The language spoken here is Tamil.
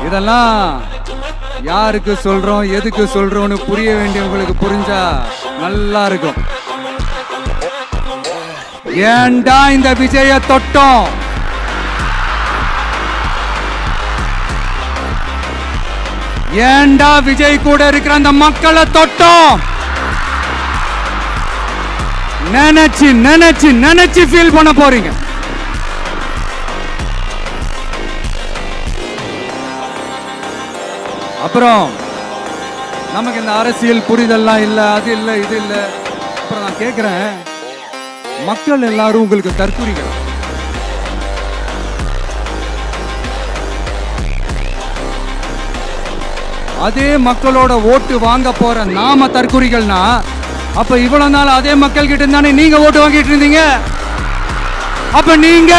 இதெல்லாம் யாருக்கு சொல்றோம் எதுக்கு சொல்றோம்னு புரிய வேண்டியவங்களுக்கு புரிஞ்சா நல்லா இருக்கும். ஏண்டா இந்த விஜய தொட்டோம்? ஏண்டா விஜய் கூட இருக்கிற அந்த மக்களை தொட்டோம்? நினைச்சு நினைச்சு நினைச்சு ஃபீல் பண்ண போறீங்க. அப்புறம் நமக்கு இந்த அரசியல் புரிதல்லாம் இல்ல, அது இல்ல, இது இல்ல. அப்புறம் நான் கேட்கிறேன், மக்கள் எல்லாரும் உங்களுக்கு தற்குறிகள். அதே மக்களோட ஓட்டு வாங்க போற நாம தற்குறிகள்னா, அப்ப இவ்வளவு நாள் அதே மக்கள் கிட்ட இருந்தானே நீங்க ஓட்டு வாங்கிட்டு இருந்தீங்க. அப்ப நீங்க